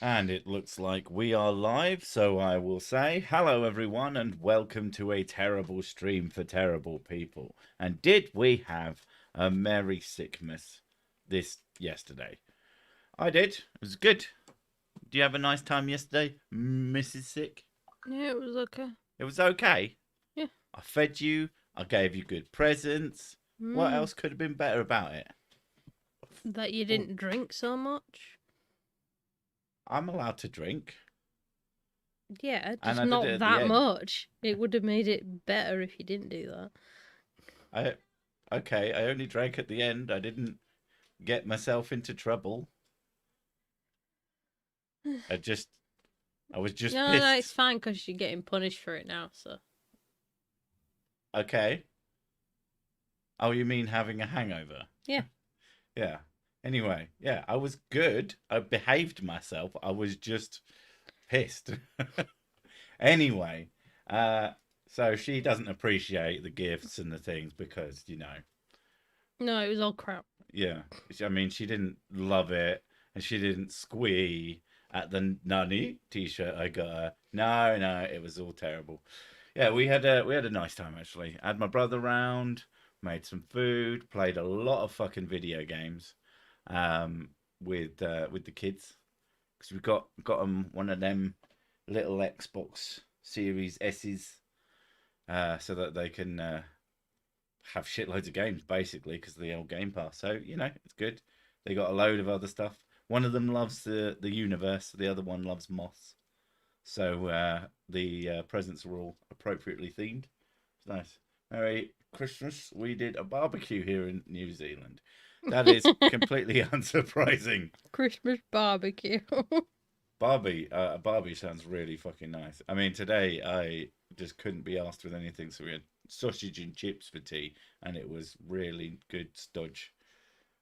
And it looks like we are live, so I will say hello, everyone, and welcome to a terrible stream for terrible people. And did we have a merry Sicmass this yesterday? I did. It was good. Do you have a nice time yesterday, Mrs. Sick? Yeah, it was okay. It was okay. Yeah. I fed you. I gave you good presents. What Mm. else could have been better about it? That you Oh, didn't drink so much? I'm allowed to drink, Yeah, and just I did it not at the that end. much. It would have made it better if you didn't do that. I okay. I only drank at the end. I didn't get myself into trouble. I just, I was just No, no, it's pissed. fine because you're getting punished for it now, so. Okay. Oh, you mean having a hangover? Yeah. Yeah. Anyway, yeah, I was good. I behaved myself. I was just pissed. Anyway, uh, so she doesn't appreciate the gifts and the things because, No, it was all crap. yeah. I mean, she didn't love it and she didn't squee at the Nunny t-shirt I got her. No, no, it was all terrible. Yeah, we had a nice time actually. I had my brother round, made some food, played a lot of fucking video games, um, with the kids because we got them one of them little Xbox Series S's, so that they can have shitloads of games basically because of the old Game Pass. So it's good. They got a load of other stuff. One of them loves the universe. The other one loves Moss. So the presents were all appropriately themed. It's nice. Merry Christmas. We did a barbecue here in New Zealand. That is completely unsurprising. Christmas barbecue. Barbie sounds really fucking nice. I mean, today I just couldn't be asked with anything, so we had sausage and chips for tea, and it was really good stodge,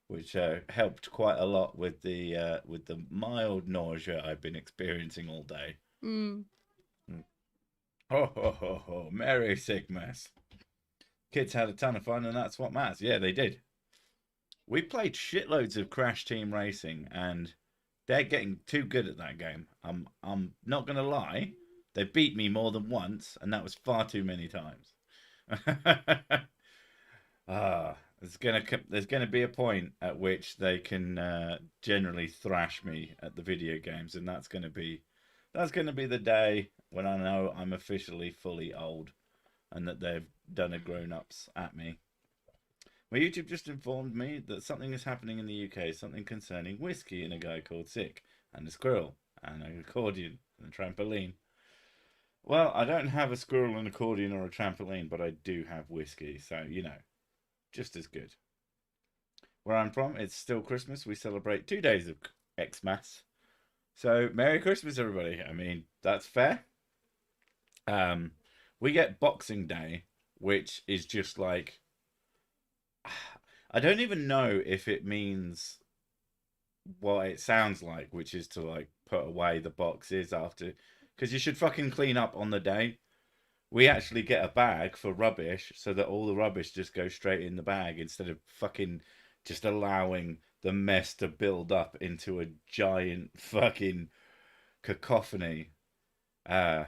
which helped quite a lot with the mild nausea I've been experiencing all day. mm. Mm. Ho ho ho ho! Merry Sicmass. Kids had a ton of fun, and that's what matters. Yeah, they did. We played shitloads of Crash Team Racing, and they're getting too good at that game. I'm not gonna lie, they beat me more than once, and that was far too many times. There's gonna be a point at which they can generally thrash me at the video games, and that's gonna be the day when I know I'm officially fully old and that they've done a grown ups at me. My YouTube just informed me that something is happening in the UK, something concerning whiskey and a guy called Sick, and a squirrel, and an accordion, and a trampoline. Well, I don't have a squirrel, an accordion, or a trampoline, but I do have whiskey, so, just as good. Where I'm from, it's still Christmas. We celebrate 2 days of Xmas. So, Merry Christmas, everybody. I mean, that's fair. Um, we get Boxing Day, which is just like, I don't even know if it means what it sounds like, which is to like put away the boxes after, because you should fucking clean up on the day. We actually get a bag for rubbish so that all the rubbish just goes straight in the bag instead of fucking just allowing the mess to build up into a giant fucking cacophony. Yeah.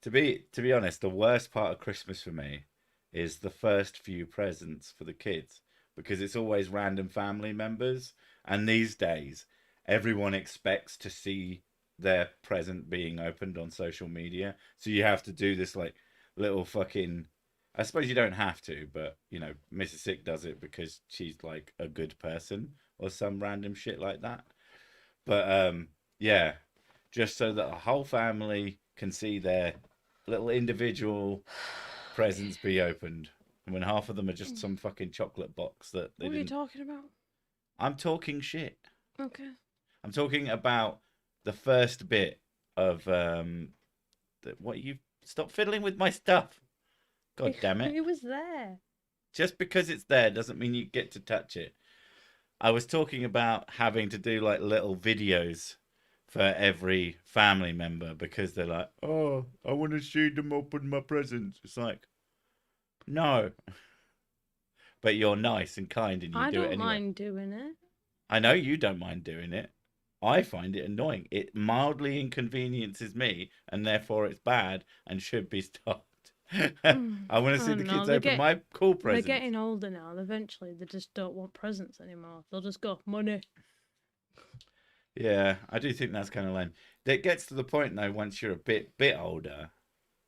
To be honest, the worst part of Christmas for me is the first few presents for the kids because it's always random family members, and these days everyone expects to see their present being opened on social media. So you have to do this like little fucking, I suppose you don't have to, but Mrs. Sick does it because she's like a good person or some random shit like that. But yeah, just so that a whole family can see their little individual presents be opened. And when half of them are just some fucking chocolate box that they What are you didn't. talking about? I'm talking shit. Okay. I'm talking about the first bit of what you stop fiddling with my stuff. God damn it. It was there. Just because it's there doesn't mean you get to touch it. I was talking about having to do like little videos for every family member because they're like, "Oh, I want to see them open my presents." It's like, no, but you're nice and kind and you I do it don't anyway. mind doing it. I know you don't mind doing it. I find it annoying. It mildly inconveniences me, and therefore it's bad and should be stopped. I want to see I the don't know. kids open my cool They're presents. getting older now. And eventually, they just don't want presents anymore. They'll just go money. Yeah, I do think that's kind of lame. It gets to the point though, once you're a bit older,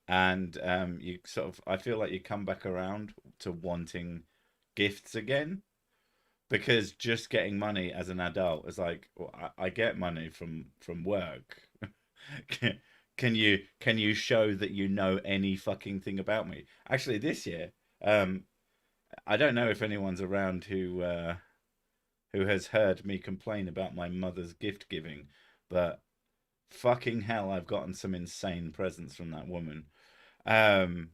and you sort of, I feel like you come back around to wanting gifts again, because just getting money as an adult is like, well, I get money from work. Can you show that you know any fucking thing about me? Actually, this year, um, I don't know if anyone's around who has heard me complain about my mother's gift giving, but fucking hell, I've gotten some insane presents from that woman. Um,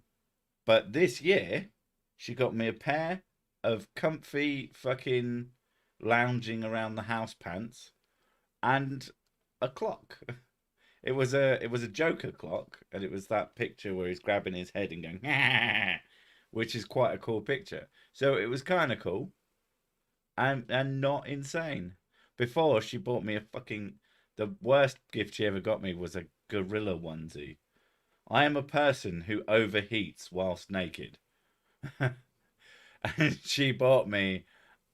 but this year, she got me a pair of comfy fucking lounging around the house pants and a clock. It was a Joker clock, and it was that picture where he's grabbing his head and going, which is quite a cool picture. So it was kind of cool and not insane. Before, she bought me a fucking, the worst gift she ever got me was a gorilla onesie. I am a person who overheats whilst naked. And she bought me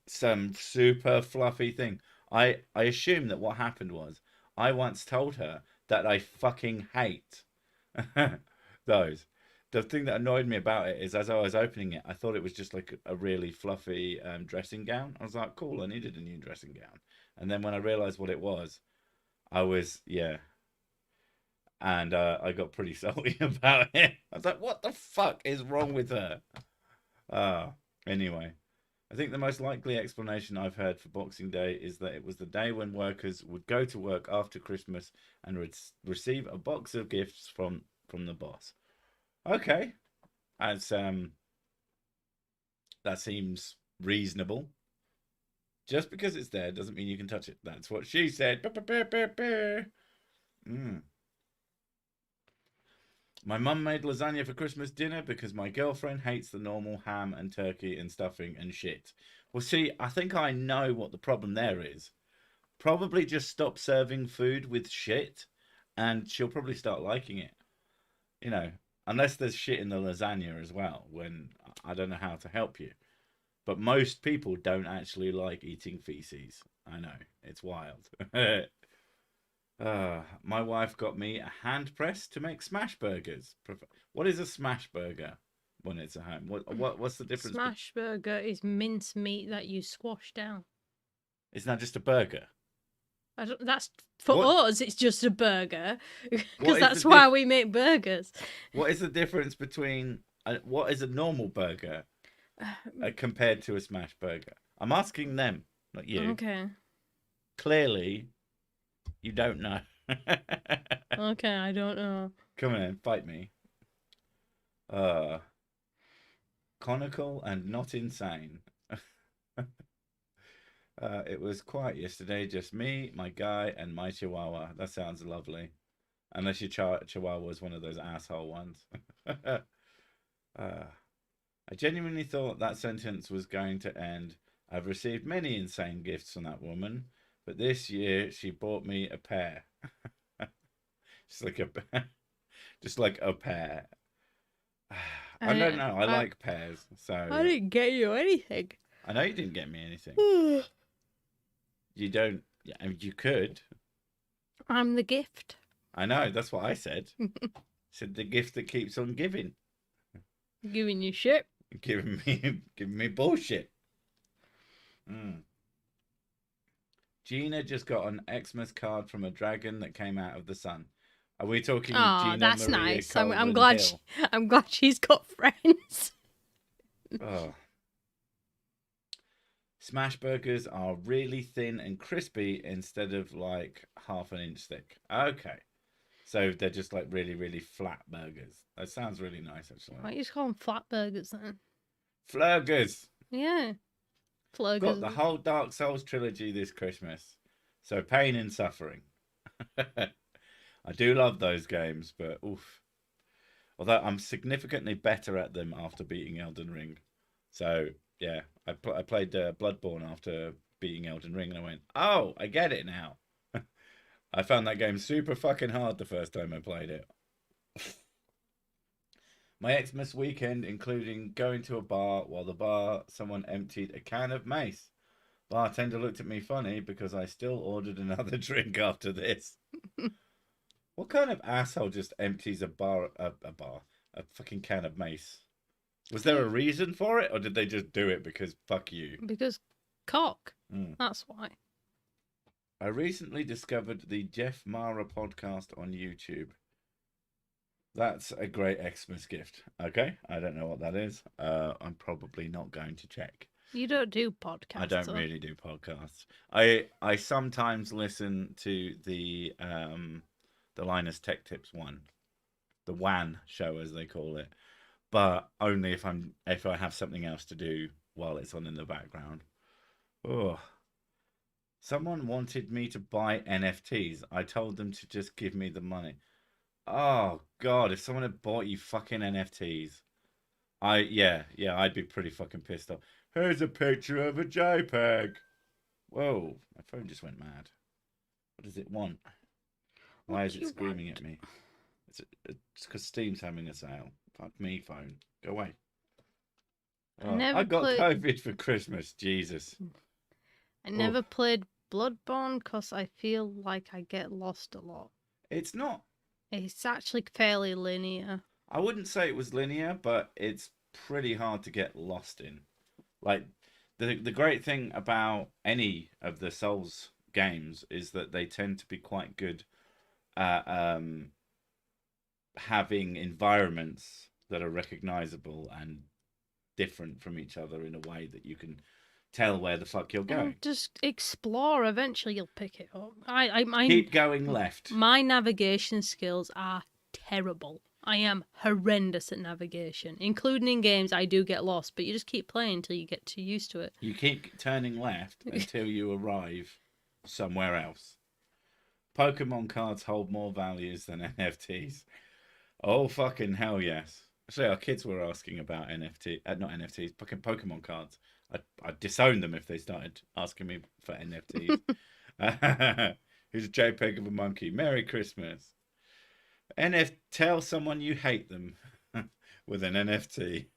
some super fluffy thing. I assume that what happened was I once told her that I fucking hate those. The thing that annoyed me about it is, as I was opening it, I thought it was just like a really fluffy dressing gown. I was like, cool, I needed a new dressing gown. And then when I realized what it was, I was, yeah. And I got pretty salty about it. I was like, what the fuck is wrong with her? Anyway. I think the most likely explanation I've heard for Boxing Day is that it was the day when workers would go to work after Christmas and would receive a box of gifts from the boss. Okay, as that seems reasonable. Just because it's there doesn't mean you can touch it. That's what she said. Mm. My mum made lasagna for Christmas dinner because my girlfriend hates the normal ham and turkey and stuffing and shit. Well, see, I think I know what the problem there is. Probably just stop serving food with shit, and she'll probably start liking it. You know, unless there's shit in the lasagna as well, when I don't know how to help you. But most people don't actually like eating feces. I know, it's wild. My wife got me a hand press to make smash burgers. What is a smash burger when it's at home? What's the difference? Smash burger is mince meat that you squash down. It's not just a burger. That's for What us. It's just a burger because what is that's why we make burgers. what is the difference between what is a normal burger compared to a smash burger? I'm asking them, not you. Okay. Clearly, you don't know. Okay, I don't know. Come on, fight me. Uh, Conical and not insane. It was quiet yesterday, just me, my guy, and my chihuahua. That sounds lovely. Unless your chihuahua was one of those asshole ones. I genuinely thought that sentence was going to end. I've received many insane gifts from that woman, but this year she bought me a pair. just like a, just like a pair. I don't know. I like pears, so I didn't get you anything. I know you didn't get me anything. You don't. Yeah, I mean, you could. I'm the gift. I know. That's what I said. Said the gift that keeps on giving. Giving you shit. Giving me bullshit. Gina just got an Xmas card from a dragon that came out of the sun. Are we talking Oh, Gina that's Maria nice. I'm Coleman glad. Hill? I'm glad she's got friends. Oh. Smash burgers are really thin and crispy instead of like half an inch thick. Okay. So they're just like really, really flat burgers. That sounds really nice, actually. Why don't you just call them flat burgers then? Flurgers. Yeah. Got Flurgers. the whole Dark Souls trilogy this Christmas. So pain and suffering. I do love those games, but oof. Although I'm significantly better at them after beating Elden Ring. So yeah, I played Bloodborne after beating Elden Ring, and I went, oh, I get it now. I found that game super fucking hard the first time I played it. My Xmas weekend, including going to a bar while the bar someone emptied a can of mace. Bartender looked at me funny because I still ordered another drink after this. What kind of asshole just empties a fucking can of mace? Was there a reason for it, or did they just do it because fuck you? Because cock. Mm. That's why. I recently discovered the Jeff Mara podcast on YouTube. That's a great Xmas gift. Okay, I don't know what that is. I'm probably not going to check. You don't do podcasts. I don't really do podcasts. I sometimes listen to the Linus Tech Tips one, the WAN show as they call it, but only if I have something else to do while it's on in the background. Oh, someone wanted me to buy NFTs. I told them to just give me the money. Oh God, if someone had bought you fucking NFTs, I'd be pretty fucking pissed off. Here's a picture of a JPEG. Whoa, my phone just went mad. What does it want? Why is it screaming at me? It's because Steam's having a sale. Fuck me, phone. Go away. Oh, I got COVID for Christmas. Jesus. I never played Bloodborne because I feel like I get lost a lot. It's not. It's actually fairly linear. I wouldn't say it was linear, but it's pretty hard to get lost in. Like, the great thing about any of the Souls games is that they tend to be quite good at having environments that are recognizable and different from each other in a way that you can tell where the fuck you're going. Just explore. Eventually, you'll pick it up. Keep going left. My navigation skills are terrible. I am horrendous at navigation, including in games. I do get lost, but you just keep playing until you get too used to it. You keep turning left until you arrive somewhere else. Pokemon cards hold more values than NFTs. Oh, fucking hell yes. Actually, our kids were asking about not NFTs, fucking Pokemon cards. I'd disown them if they started asking me for NFTs. Here's a JPEG of a monkey. Merry Christmas. Tell someone you hate them with an NFT.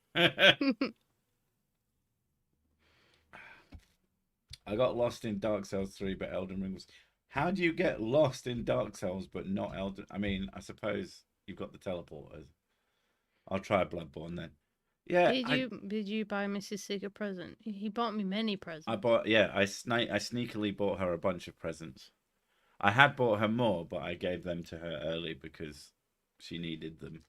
I got lost in Dark Souls 3, but Elden Ring was... How do you get lost in Dark Souls, but not Elden... I mean, I suppose you've got the teleporters. I'll try Bloodborne then. Yeah. Did you buy Mrs. Sig a present? He bought me many presents. I sneakily bought her a bunch of presents. I had bought her more, but I gave them to her early because she needed them.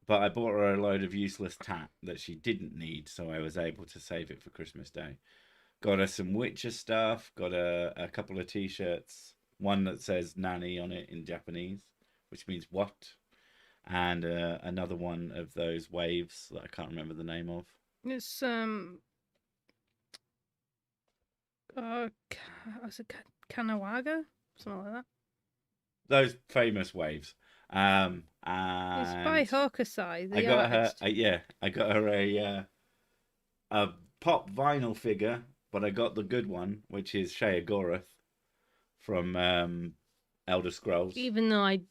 But I bought her a load of useless tat that she didn't need, so I was able to save it for Christmas Day. Got her some Witcher stuff, got a couple of t-shirts, one that says Nanny on it in Japanese, which means what? And another one of those waves that I can't remember the name of. It's was it Kanawaga? Something like that. Those famous waves. And it's by Hokusai. I got her. I got her a pop vinyl figure, but I got the good one, which is Shea Gorath from Elder Scrolls. Even though I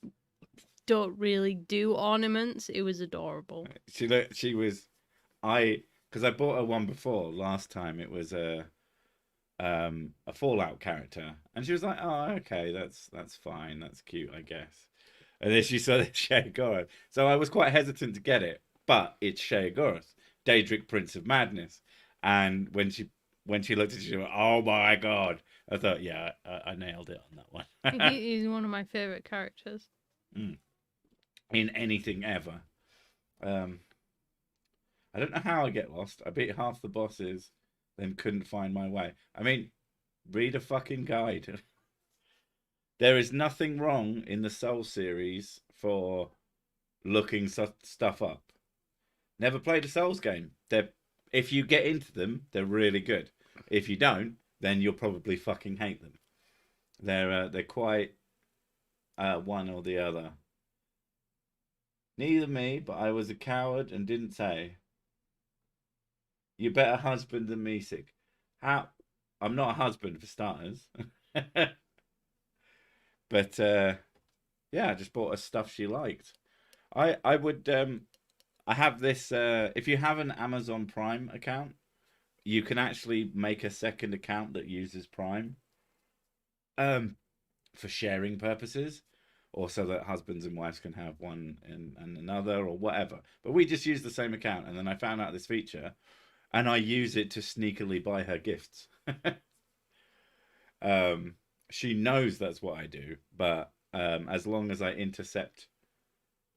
don't really do ornaments, it was adorable. She was, because I bought her one before last time. It was a Fallout character, and she was like, "Oh, okay, that's fine, that's cute, I guess." And then she saw the Shea Gorath, so I was quite hesitant to get it, but it's Shea Gorath, Daedric Prince of Madness, and when she looked at it, she went, "Oh my god!" I thought, yeah, I nailed it on that one. He's one of my favorite characters. In anything ever. I don't know how I get lost. I beat half the bosses, then couldn't find my way. I mean, read a fucking guide. There is nothing wrong in the Soul series for looking stuff up. Never played a Souls game. If you get into them, they're really good. If you don't, then you'll probably fucking hate them. They're quite one or the other. Neither me, but I was a coward and didn't say. You better husband than me, Sick. How? I'm not a husband for starters. But yeah, I just bought her stuff she liked. I would I have this. If you have an Amazon Prime account, you can actually make a second account that uses Prime um, for sharing purposes, or so that husbands and wives can have one and another, or whatever. But we just use the same account, and then I found out this feature, and I use it to sneakily buy her gifts. um, she knows that's what I do, but as long as I intercept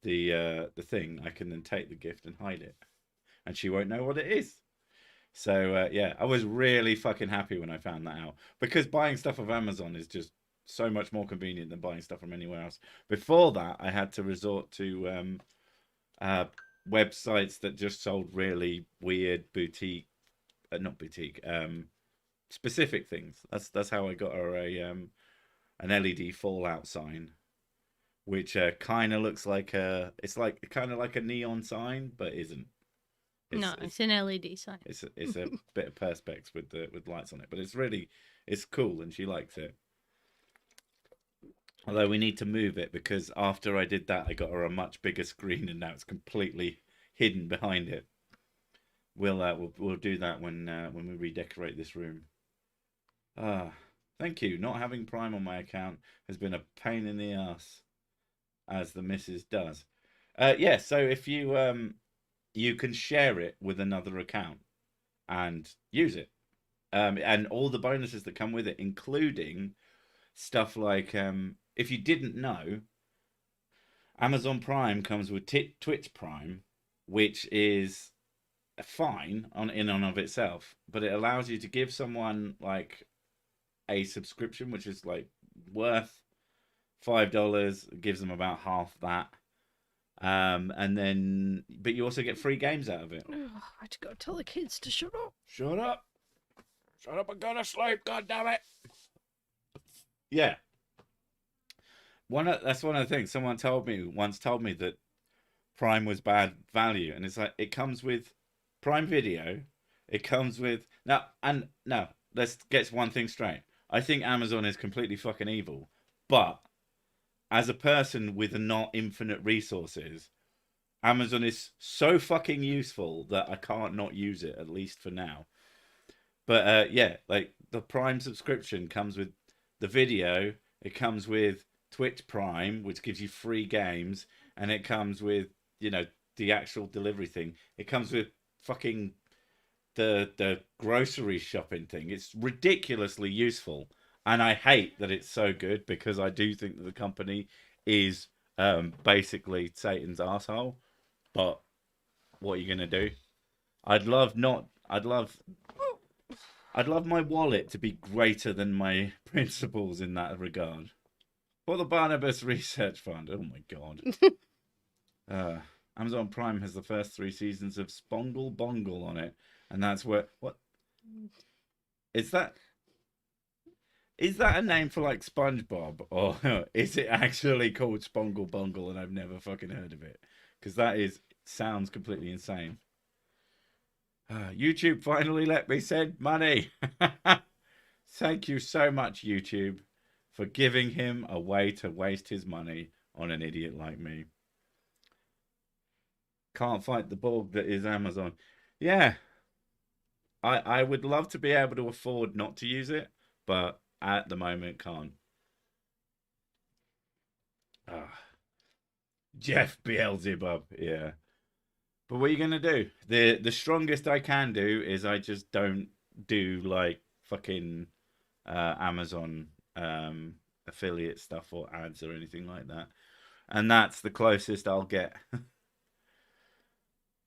the thing, I can then take the gift and hide it, and she won't know what it is. So yeah, I was really fucking happy when I found that out, because buying stuff off Amazon is just so much more convenient than buying stuff from anywhere else. Before that, I had to resort to uh, websites that just sold really weird boutique, not boutique, specific things. That's how I got her an LED Fallout sign, which kind of looks like it's like kind of like a neon sign, but isn't. No, it's an LED sign. It's a bit of perspex with lights on it, but it's cool and she likes it. Although we need to move it, because after I did that, I got her a much bigger screen, and now it's completely hidden behind it. We'll do that when we redecorate this room. Thank you. Not having Prime on my account has been a pain in the ass, as the missus does. Yeah. So if you can share it with another account and use it, and all the bonuses that come with it, including stuff like if you didn't know, Amazon Prime comes with Twitch Prime, which is fine in and of itself, but it allows you to give someone like a subscription, which is like worth $5, gives them about half that. And then, but you also get free games out of it. Oh, I had to go tell the kids to shut up. Shut up! Shut up and go to sleep! God damn it! Yeah. That's one of the things someone once told me that Prime was bad value, and it's like it comes with Prime Video. It comes with now. Let's get one thing straight. I think Amazon is completely fucking evil, but as a person with not infinite resources, Amazon is so fucking useful that I can't not use it, at least for now. But yeah, like the Prime subscription comes with the video, it comes with Twitch Prime, which gives you free games, and it comes with, the actual delivery thing. It comes with fucking the grocery shopping thing. It's ridiculously useful. And I hate that it's so good, because I do think that the company is basically Satan's asshole. But what are you gonna do? I'd love my wallet to be greater than my principles in that regard. For the Barnabas Research Fund. Oh my god. Amazon Prime has the first 3 seasons of Spongle Bongle on it, and that's where what is that? Is that a name for like SpongeBob, or is it actually called Spongle Bongle and I've never fucking heard of it? Because sounds completely insane. YouTube finally let me send money. Thank you so much, YouTube, for giving him a way to waste his money on an idiot like me. Can't fight the bug that is Amazon. Yeah. I would love to be able to afford not to use it, but at the moment can't. Jeff Beelzebub, yeah. But what are you gonna do? The strongest I can do is I just don't do like fucking Amazon affiliate stuff or ads or anything like that. And that's the closest I'll get.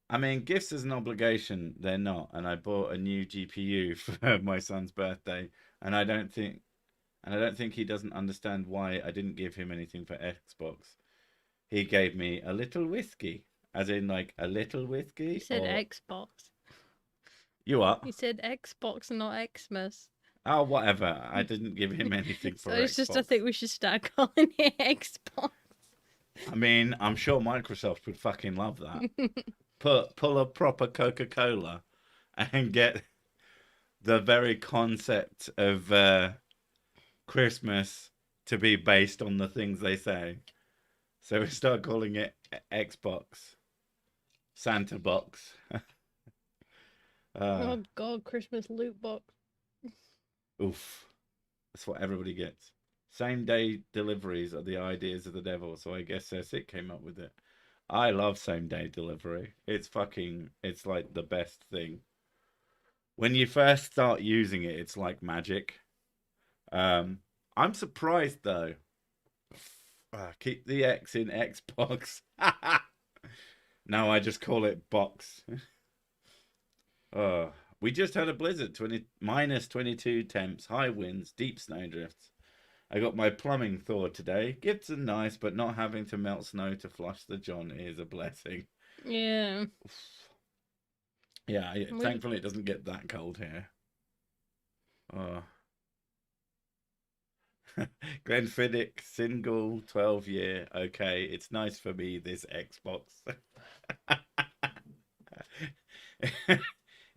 I mean, gifts as an obligation, they're not. And I bought a new GPU for my son's birthday, and I don't think he doesn't understand why I didn't give him anything for Xbox. He gave me a little whiskey, as in like a little whiskey. You said Xbox. You what? You said Xbox, not Xmas. Oh, whatever. I didn't give him anything for Xbox. It's just I think we should start calling it Xbox. I mean, I'm sure Microsoft would fucking love that. Pull a proper Coca-Cola and get the very concept of Christmas to be based on the things they say. So we start calling it Xbox, Santa Box. Oh God, Christmas loot box. Oof. That's what everybody gets. Same day deliveries are the ideas of the devil, so I guess Sick came up with it. I love same day delivery. It's like the best thing. When you first start using it, it's like magic. I'm surprised though. Keep the X in Xbox. Now I just call it box. We just had a blizzard, -22 temps, high winds, deep snowdrifts. I got my plumbing thawed today. Gifts are nice, but not having to melt snow to flush the John is a blessing. Yeah. Yeah, thankfully it doesn't get that cold here. Oh. Glenfiddich, single, 12-year. Okay, it's nice for me, this Xbox.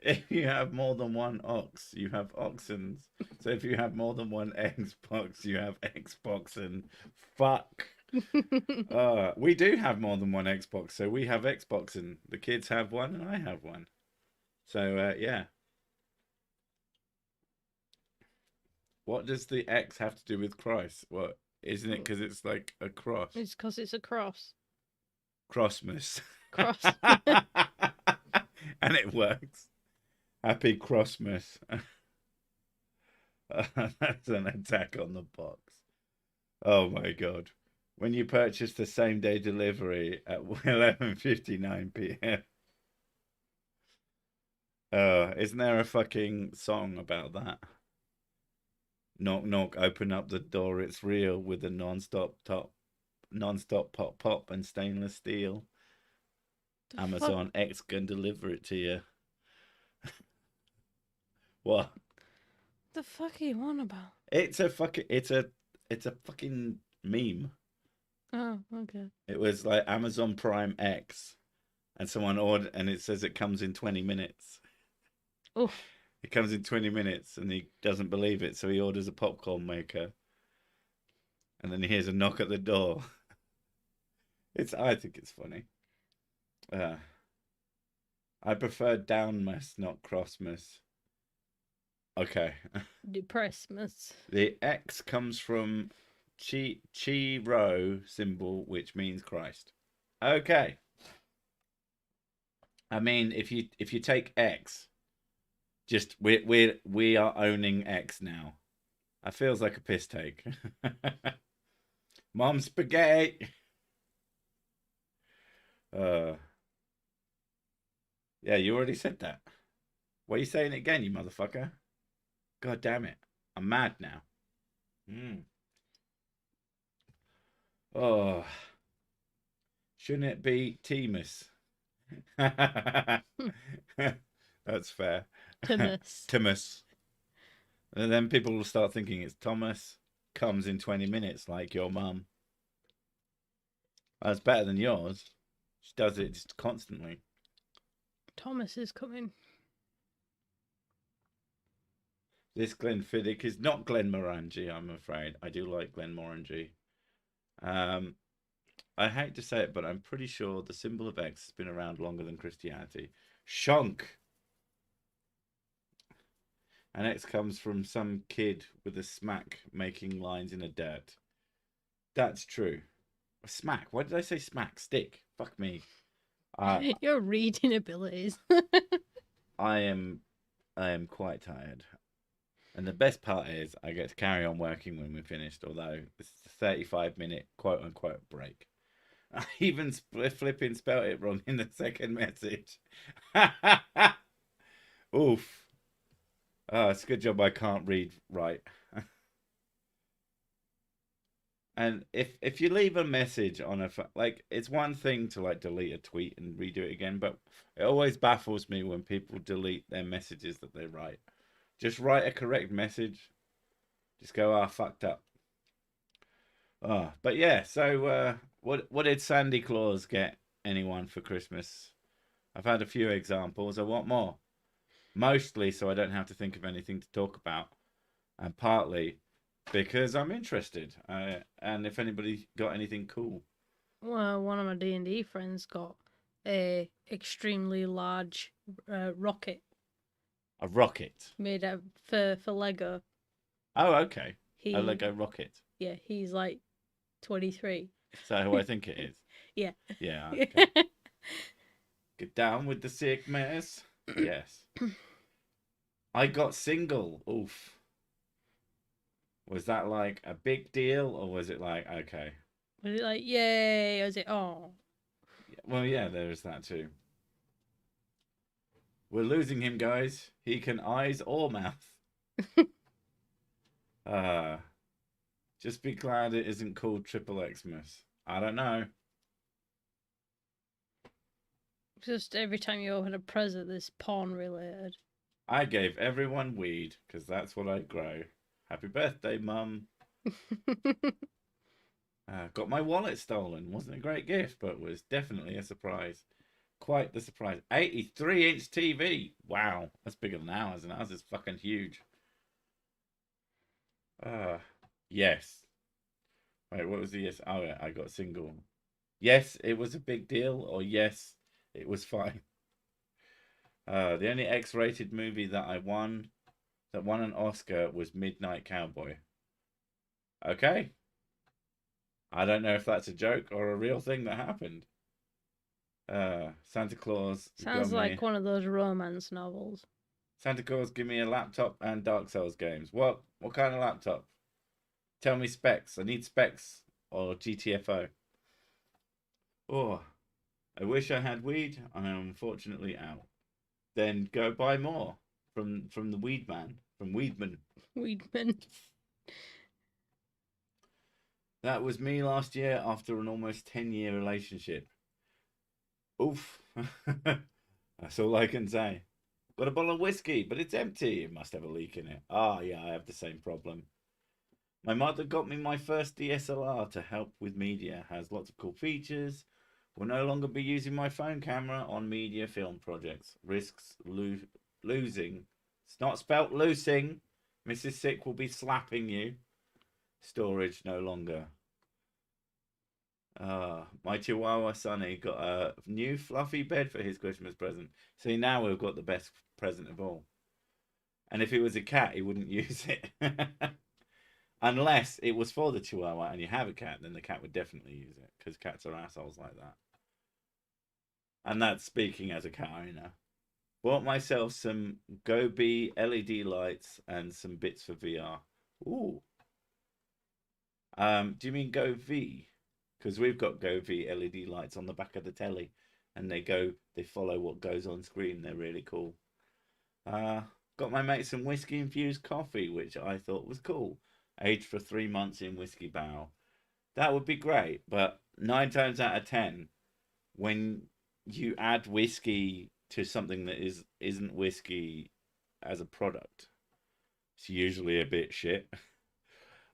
If you have more than one ox, you have oxens. So if you have more than one Xbox, you have Xboxen. Fuck. We do have more than one Xbox, so we have Xboxen. The kids have one, and I have one. So yeah. What does the X have to do with Christ? What isn't it? Because it's like a cross. It's because it's a cross. Crossmas. Cross. And it works. Happy Crossmas. That's an attack on the box. Oh my god. When you purchase the same day delivery at 11:59 p.m. Isn't there a fucking song about that? Knock knock, open up the door, it's real with a non-stop pop pop and stainless steel. Amazon X can deliver it to you. What? The fuck are you on about? It's a fucking meme. Oh, okay. It was like Amazon Prime X, and someone ordered, and it says it comes in 20 minutes. Oh. It comes in 20 minutes, and he doesn't believe it, so he orders a popcorn maker, and then he hears a knock at the door. I think it's funny. I prefer downmas, not crossmas. Okay. Depressmas. The X comes from chi rho symbol, which means Christ. Okay. I mean, if you take X, just we are owning X now. That feels like a piss take. Mom spaghetti. Yeah, you already said that. Why are you saying it again, you motherfucker? God damn it. I'm mad now. Oh. Shouldn't it be Timus? That's fair. Timus. Timus. And then people will start thinking it's Thomas. Comes in 20 minutes like your mum. That's better than yours. She does it just constantly. Thomas is coming. This Glenfiddich is not Glenmorangie, I'm afraid. I do like Glenmorangie. I hate to say it, but I'm pretty sure the symbol of X has been around longer than Christianity. Shonk! And X comes from some kid with a smack making lines in a dirt. That's true. Smack? Why did I say smack? Stick. Fuck me. Your reading abilities. I am quite tired. And the best part is I get to carry on working when we're finished, although it's a 35-minute quote-unquote break. I even flipping spelled it wrong in the second message. Oof. It's a good job I can't read right. And if you leave a message on it's one thing to like delete a tweet and redo it again, but it always baffles me when people delete their messages that they write. Just write a correct message. Just go, fucked up. But yeah, so what did Sandy Claus get anyone for Christmas? I've had a few examples. I want more. Mostly so I don't have to think of anything to talk about. And partly because I'm interested. And if anybody got anything cool. Well, one of my D&D friends got a extremely large rocket A rocket. made out for Lego. Oh, okay. A He Lego rocket. Yeah, he's like 23. So who I think it is. Yeah. Yeah, okay. Get down with the Sicmass. Yes. I got single. Oof. Was that like a big deal or was it like, okay? Was it like, yay? Or was it, oh? Well, yeah, there is that too. We're losing him, guys. He can eyes or mouth. Uh, just be glad it isn't called Triple Xmas. I don't know. Just every time you open a present, this porn related. I gave everyone weed because that's what I grow. Happy birthday, Mum. Got my wallet stolen. Wasn't a great gift, but was definitely a surprise. Quite the surprise. 83-inch TV. Wow, that's bigger than ours, and ours is fucking huge. Yes. Wait, what was the yes? Oh, yeah, I got single. Yes, it was a big deal, or yes, it was fine. The only X-rated movie that won an Oscar was Midnight Cowboy. Okay. I don't know if that's a joke or a real thing that happened. Santa Claus Sounds like one of those romance novels. Santa Claus, give me a laptop and Dark Souls games. What? What kind of laptop? Tell me specs. I need specs or GTFO. Oh, I wish I had weed. I am unfortunately out. Then go buy more from the weed man, from Weedman. Weedman. That was me last year after an almost 10-year relationship. Oof. That's all I can say. Got a bottle of whiskey, but it's empty. It must have a leak in it. Ah, yeah, I have the same problem. My mother got me my first DSLR to help with media. Has lots of cool features. Will no longer be using my phone camera on media film projects. Risks losing. It's not spelt loosing. Mrs. Sick will be slapping you. Storage no longer. My Chihuahua Sonny got a new fluffy bed for his Christmas present. See, now we've got the best present of all. And if it was a cat, he wouldn't use it. Unless it was for the Chihuahua and you have a cat, then the cat would definitely use it because cats are assholes like that. And that's speaking as a cat owner. Bought myself some Gobi LED lights and some bits for VR. Ooh. Do you mean Go V? Because we've got Go V LED lights on the back of the telly, and they follow what goes on screen. They're really cool. Got my mate some whiskey infused coffee, which I thought was cool. Aged for 3 months in whiskey barrel. That would be great, but 9 times out of 10, when you add whiskey to something that isn't whiskey as a product, it's usually a bit shit.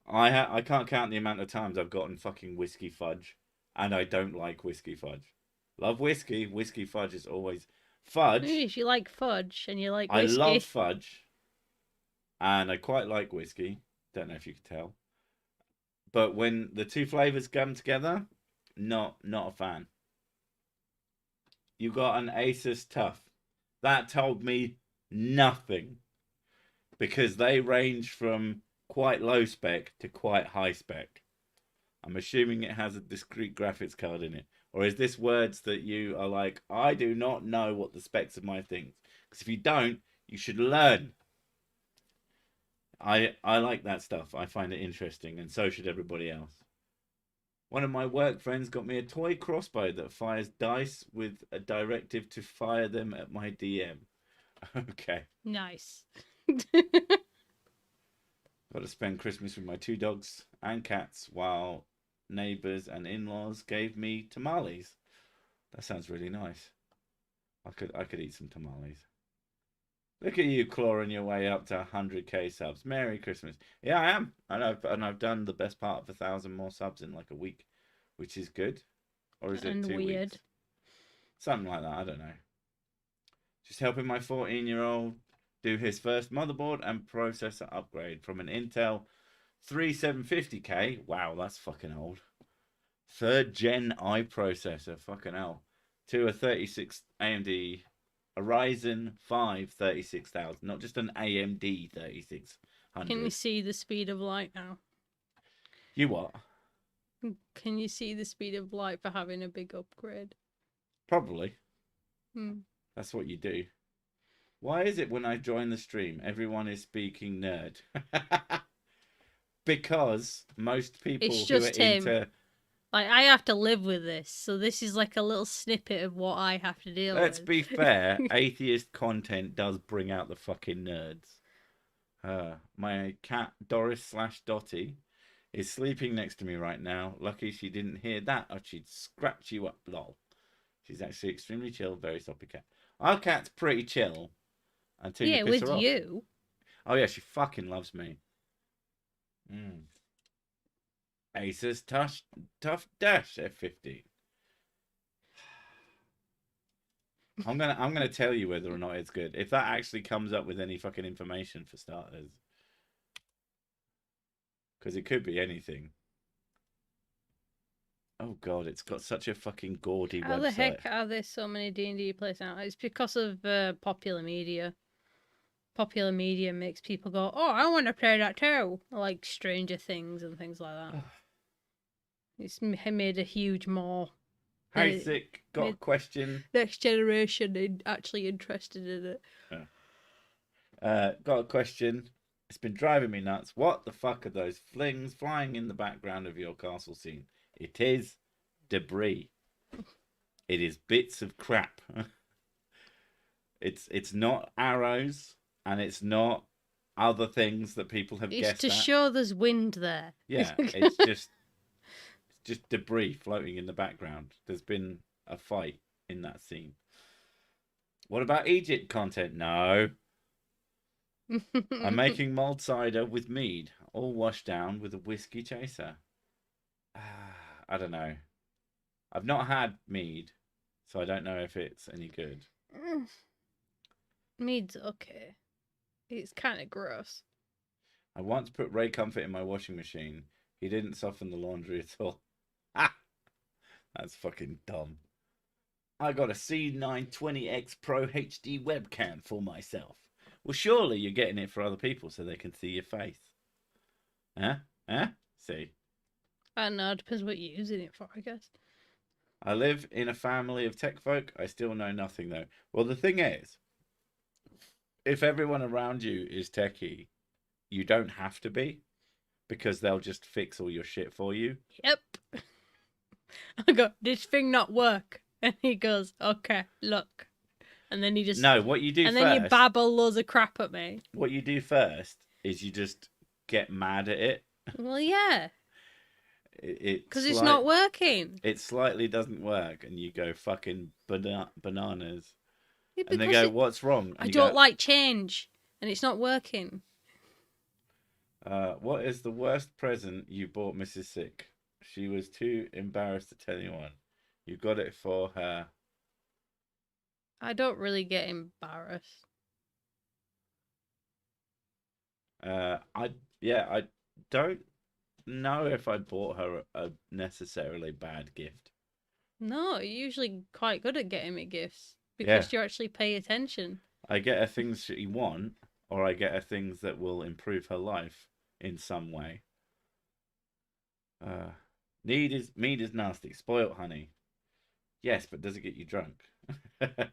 I can't count the amount of times I've gotten fucking whiskey fudge, and I don't like whiskey fudge. Love whiskey. Whiskey fudge is always fudge. Maybe if you like fudge and you like I whiskey. love fudge, and I quite like whiskey. Don't know if you could tell, but when the two flavors come together, not a fan. You got an Asus Tough. That told me nothing because they range from quite low spec to quite high spec. I'm assuming it has a discrete graphics card in it. Or is this words that you are like, I do not know what the specs of my things? Because if you don't, you should learn. I like that stuff. I find it interesting, and so should everybody else. One of my work friends got me a toy crossbow that fires dice with a directive to fire them at my DM. Okay. Nice. Got to spend Christmas with my 2 dogs and cats while neighbours and in-laws gave me tamales. That sounds really nice. I could eat some tamales. Look at you clawing your way up to 100k subs. Merry Christmas. Yeah, I am. And I've done the best part of 1,000 more subs in like a week, which is good. Or is it 2 weird. weeks? Something like that. I don't know. Just helping my 14-year-old do his first motherboard and processor upgrade from an Intel Three 750K. Wow, that's fucking old. 3rd gen i processor. Fucking hell. To a 36 AMD. A Ryzen 5 36,000. Not just an AMD 3600. Can you see the speed of light now? You what? Can you see the speed of light for having a big upgrade? Probably. Hmm. That's what you do. Why is it when I join the stream, everyone is speaking nerd? Because most people It's who are just him. into... Like, I have to live with this, so this is like a little snippet of what I have to deal Let's with. be fair, atheist content does bring out the fucking nerds. My cat, Doris/Dottie, is sleeping next to me right now. Lucky she didn't hear that, or she'd scratch you up, lol. She's actually extremely chill, very soppy cat. Our cat's pretty chill until you Yeah, piss with her off. you. Oh yeah, she fucking loves me. Acer's tough dash F50. I'm gonna tell you whether or not it's good. If that actually comes up with any fucking information for starters. Because it could be anything. Oh god, it's got such a fucking gaudy How website. the heck are there so many D&D plays now? It's because of popular media. Popular media makes people go, oh, I want to play that too. Like Stranger Things and things like that. It's made a huge more. Hey, Sick, got a question. Next generation actually interested in it. Got a question. It's been driving me nuts. What the fuck are those flings flying in the background of your castle scene? It is debris. It is bits of crap. It's not arrows, and it's not other things that people have guessed It's to show there's wind there. Yeah, it's just debris floating in the background. There's been a fight in that scene. What about Egypt content? No. I'm making mulled cider with mead, all washed down with a whiskey chaser. I don't know. I've not had mead, so I don't know if it's any good. Mead's okay. It's kind of gross. I once put Ray Comfort in my washing machine. He didn't soften the laundry at all. Ah! That's fucking dumb. I got a C920X Pro HD webcam for myself. Well, surely you're getting it for other people so they can see your face. Huh? Huh? See? I don't know. It depends what you're using it for, I guess. I live in a family of tech folk. I still know nothing, though. Well, the thing is, if everyone around you is techie, you don't have to be, because they'll just fix all your shit for you. Yep. I go, this thing not work. And he goes, okay, look. And then he just... No, what you do and first... then you babble loads of crap at me. What you do first is you just get mad at it. Well, yeah. Because it's not working. It slightly doesn't work, and you go fucking bananas. Yeah, and they go, what's wrong? And I don't like change, and it's not working. What is the worst present you bought Mrs. Sick? She was too embarrassed to tell anyone. You got it for her. I don't really get embarrassed. I don't know if I bought her a necessarily bad gift. No, you're usually quite good at getting me gifts because you actually pay attention. I get her things she want, or I get her things that will improve her life in some way. Mead is nasty. Spoilt honey. Yes, but does it get you drunk? I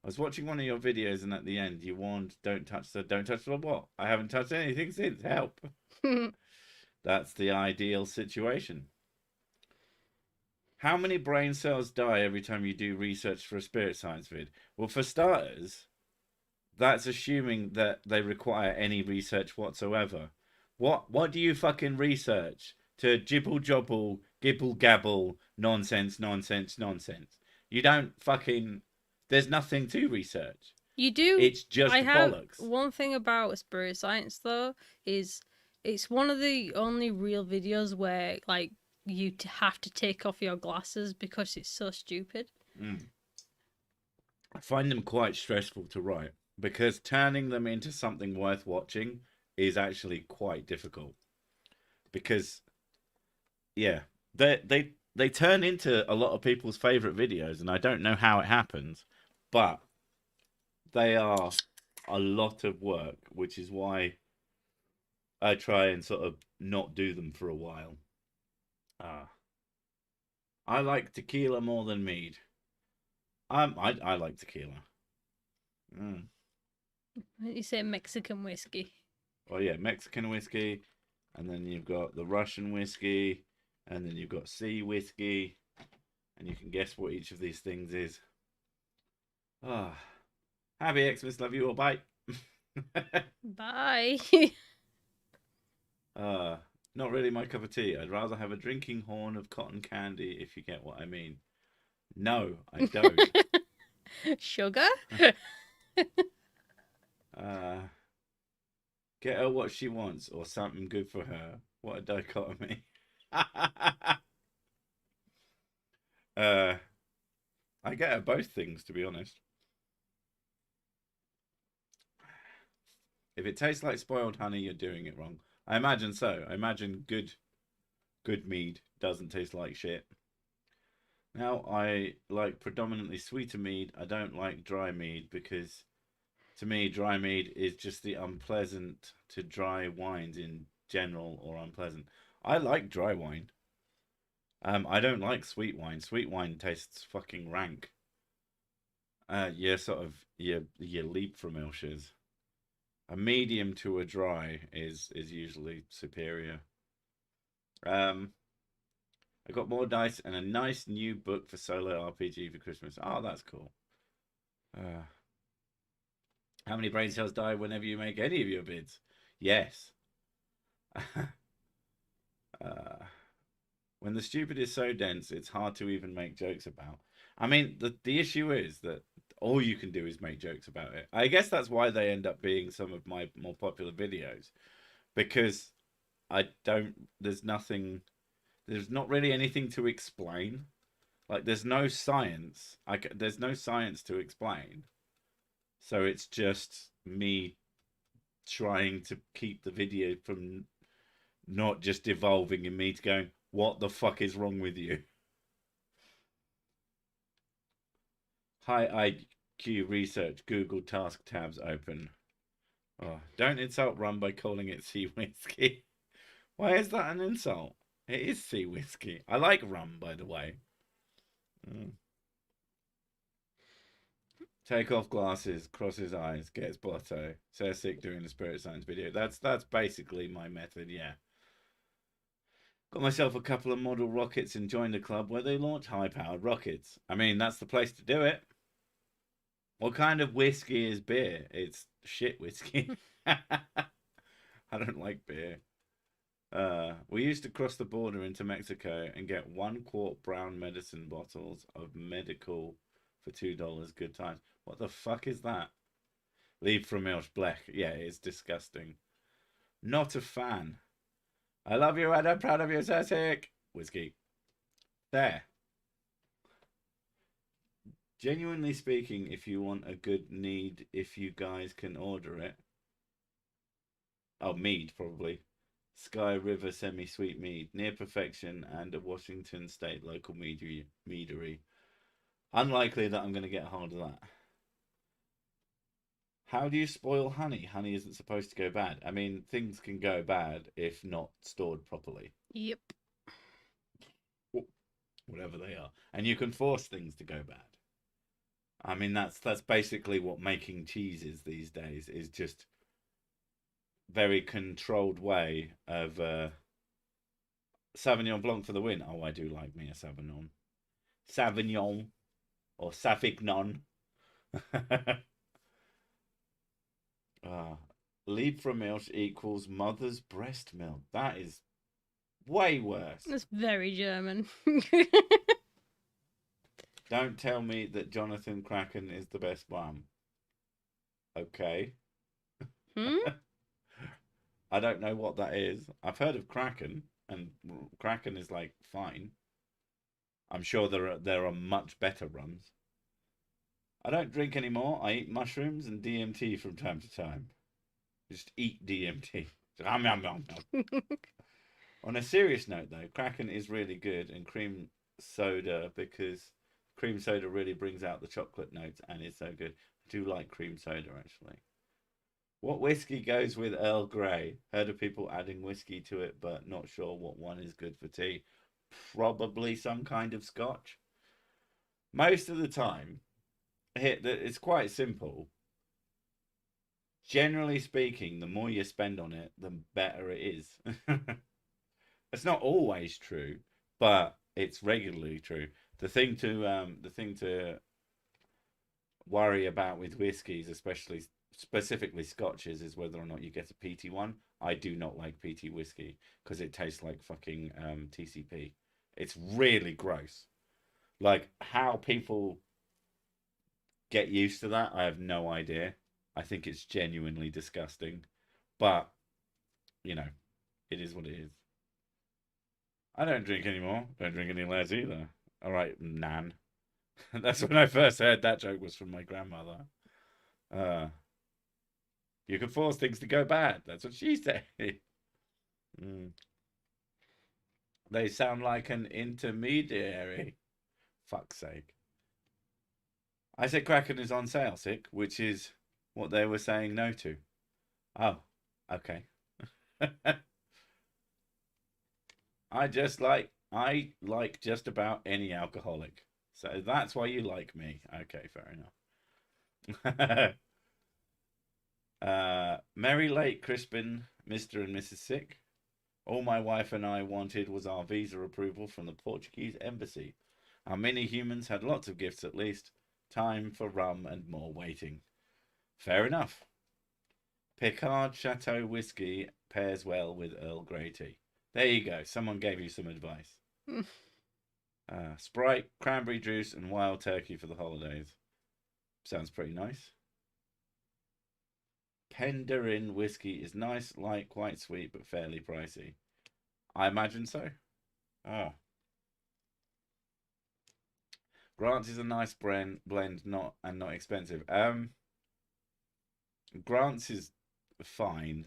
was watching one of your videos, and at the end you warned, don't touch the what? I haven't touched anything since. Help. That's the ideal situation. How many brain cells die every time you do research for a spirit science vid? Well, for starters, that's assuming that they require any research whatsoever. What do you fucking research? To jibble jobble, gibble gabble, nonsense. You don't fucking... There's nothing to research. You do. It's just bollocks. One thing about spirit science, though, is it's one of the only real videos where, like, you have to take off your glasses because it's so stupid. I find them quite stressful to write, because turning them into something worth watching is actually quite difficult. because yeah, they turn into a lot of people's favorite videos, and I don't know how it happens, but they are a lot of work, which is why I try and sort of not do them for a while. I like tequila more than mead. I like tequila. Mm. You say Mexican whiskey. Oh yeah, Mexican whiskey, and then you've got the Russian whiskey, and then you've got sea whiskey, and you can guess what each of these things is. Ah, happy Xmas, love you all, bye. Bye. uh, Not really my cup of tea. I'd rather have a drinking horn of cotton candy, if you get what I mean. No, I don't. Sugar? uh, get her what she wants, or something good for her. What a dichotomy. I get her both things, to be honest. If it tastes like spoiled honey, you're doing it wrong. I imagine so. I imagine good mead doesn't taste like shit. Now, I like predominantly sweeter mead. I don't like dry mead because to me, dry mead is just the unpleasant to dry wines in general or unpleasant. I like dry wine. I don't like sweet wine. Sweet wine tastes fucking rank. You're sort of you leap from Ilshires. A medium to a dry is usually superior. Um, I got more dice and a nice new book for solo RPG for Christmas. Oh, that's cool. Uh, how many brain cells die whenever you make any of your bids? Yes. uh, when the stupid is so dense, it's hard to even make jokes about. I mean, the issue is that all you can do is make jokes about it. I guess that's why they end up being some of my more popular videos, because I don't. There's nothing. There's not really anything to explain. Like there's no science. There's no science to explain. So it's just me trying to keep the video from not just evolving in me to going, what the fuck is wrong with you? High IQ research, Google task tabs open. Oh, don't insult rum by calling it sea whiskey. Why is that an insult? It is sea whiskey. I like rum, by the way. Mm. Take off glasses, cross his eyes, gets blotto. Says sick doing the spirit science video. That's basically my method, yeah. Got myself a couple of model rockets and joined a club where they launch high-powered rockets. I mean, that's the place to do it. What kind of whiskey is beer? It's shit whiskey. I don't like beer. We used to cross the border into Mexico and get 1 quart brown medicine bottles of medical for $2. Good times. What the fuck is that? Leave from Milch Blech. Yeah, it's disgusting. Not a fan. I love you and I'm proud of you, Sessic. Whiskey. There. Genuinely speaking, if you want a good need, if you guys can order it. Oh, mead, probably. Sky River semi-sweet mead. Near perfection and a Washington State local meadery. Unlikely that I'm going to get a hold of that. How do you spoil honey? Honey isn't supposed to go bad. I mean, things can go bad if not stored properly. Yep. Whatever they are. And you can force things to go bad. I mean, that's basically what making cheese is these days, is just very controlled way of Sauvignon Blanc for the win. Oh, I do like me a Sauvignon. Sauvignon or Savignon. Lead from milk equals mother's breast milk. That is way worse. That's very German. Don't tell me that Jonathan Kraken is the best one. Okay. I don't know what that is. I've heard of Kraken, and Kraken is like fine. I'm sure there are much better rums. I don't drink anymore. I eat mushrooms and DMT from time to time. Just eat DMT. On a serious note, though, Kraken is really good, and cream soda, because cream soda really brings out the chocolate notes and is so good. I do like cream soda actually. What whiskey goes with Earl Grey? Heard of people adding whiskey to it, but not sure what one is good for tea. Probably some kind of scotch. Most of the time, it's quite simple. Generally speaking, the more you spend on it, the better it is. It's not always true, but it's regularly true. The thing to worry about with whiskies, especially specifically scotches, is whether or not you get a peaty one. I do not like peaty whiskey because it tastes like fucking TCP. It's really gross. Like how people get used to that, I have no idea. I think it's genuinely disgusting, but you know, it is what it is. I don't drink anymore. Don't drink any less either. All right, Nan. That's when I first heard that joke was from my grandmother. Uh, you can force things to go bad. That's what she said. Mm. They sound like an intermediary. Fuck's sake. I said Kraken is on sale, sick, which is what they were saying no to. Oh, okay. I like just about any alcoholic. So that's why you like me. Okay, fair enough. Mary Lake Crispin, Mr. and Mrs. Sick. All my wife and I wanted was our visa approval from the Portuguese embassy. Our mini humans had lots of gifts at least. Time for rum and more waiting. Fair enough. Picard Chateau whiskey pairs well with Earl Grey tea. There you go. Someone gave you some advice. Sprite, cranberry juice, and wild turkey for the holidays. Sounds pretty nice. Penderin whiskey is nice, light, quite sweet, but fairly pricey. I imagine so. Ah. Grant is a nice blend, not expensive. Grant's is fine.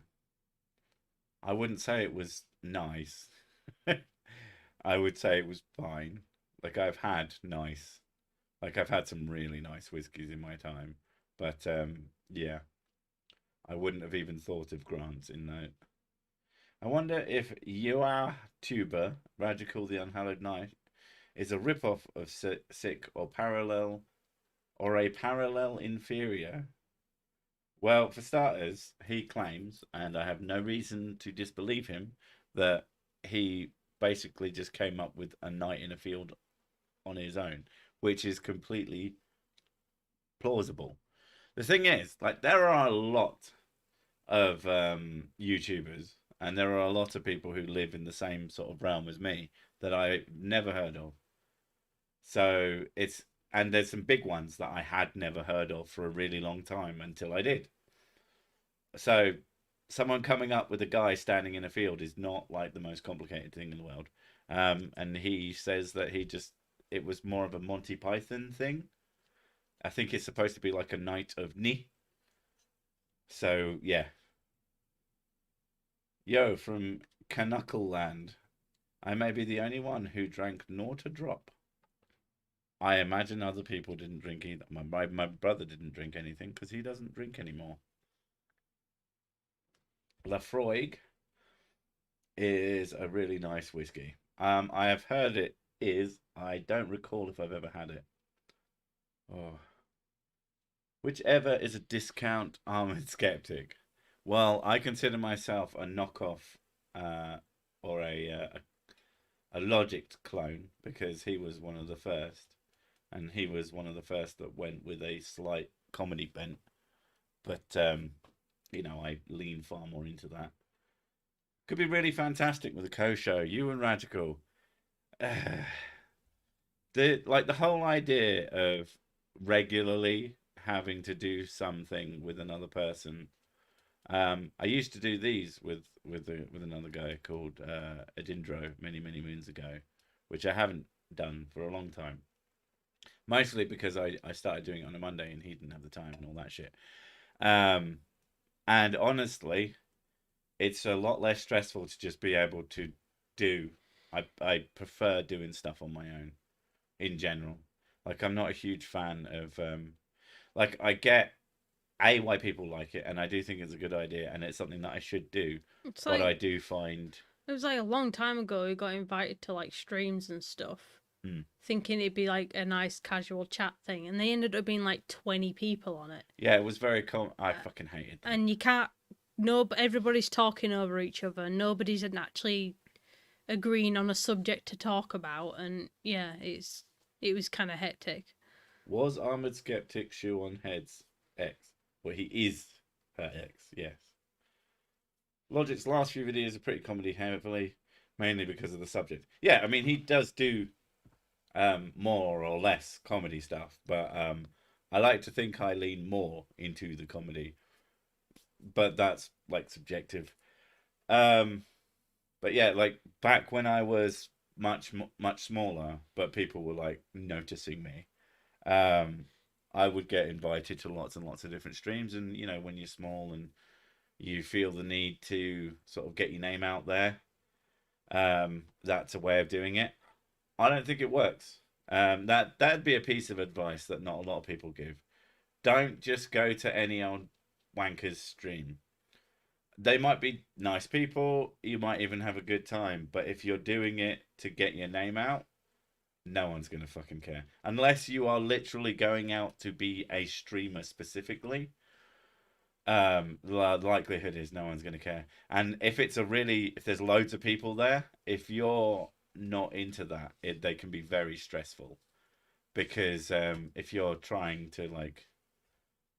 I wouldn't say it was nice. I would say it was fine. Like I've had some really nice whiskies in my time, but yeah, I wouldn't have even thought of Grant's in that. I wonder if Yua Tuber, Radical the Unhallowed Knight, is a rip-off of Sick or a parallel inferior. Well, for starters, he claims, and I have no reason to disbelieve him, that he basically just came up with a night in a field on his own, which is completely plausible. The thing is, like, there are a lot of YouTubers, and there are a lot of people who live in the same sort of realm as me that I never heard of. So and there's some big ones that I had never heard of for a really long time until I did. So someone coming up with a guy standing in a field is not like the most complicated thing in the world. And he says that it was more of a Monty Python thing. I think it's supposed to be like a night of Ni. So yeah. Yo, from Canuckle Land. I may be the only one who drank naught a drop. I imagine other people didn't drink either. My brother didn't drink anything because he doesn't drink anymore. Lafroig is a really nice whiskey. I have heard it is. I don't recall if I've ever had it. Oh. Whichever is a discount Armored Skeptic. Well, I consider myself a knockoff or a Logic clone because he was one of the first. And he was one of the first that went with a slight comedy bent. But, I lean far more into that. Could be really fantastic with a co-show. You and Radical. The whole idea of regularly having to do something with another person. I used to do these with another guy called Adindro many moons ago, which I haven't done for a long time. Mostly because I started doing it on a Monday and he didn't have the time and all that shit. And honestly, it's a lot less stressful to just be able to do. I prefer doing stuff on my own in general. Like I'm not a huge fan of like I get why people like it, and I do think it's a good idea, and it's something that I should do. It's But I like do find, it was like a long time ago. We got invited to like streams and stuff, mm, thinking it'd be like a nice casual chat thing, and they ended up being like 20 people on it. yeah, it was very I fucking hated that. And you can't. No, everybody's talking over each other. Nobody's actually agreeing on a subject to talk about, and yeah, it was kind of hectic. Was Armored Skeptic shoe on heads X? Well, he is her X. Yes. Logic's last few videos are pretty comedy heavily, mainly because of the subject. Yeah, I mean he does do more or less comedy stuff, but I like to think I lean more into the comedy, but that's like subjective. Um, but yeah, like back when I was much smaller, but people were like noticing me. Um, I would get invited to lots and lots of different streams, and you know when you're small and you feel the need to sort of get your name out there, that's a way of doing it. I don't think it works. That'd be a piece of advice that not a lot of people give. Don't just go to any old wanker's stream. They might be nice people, you might even have a good time, but if you're doing it to get your name out, no one's gonna fucking care. Unless you are literally going out to be a streamer specifically, the likelihood is no one's gonna care. And if there's loads of people there, if you're not into that, they can be very stressful because if you're trying to like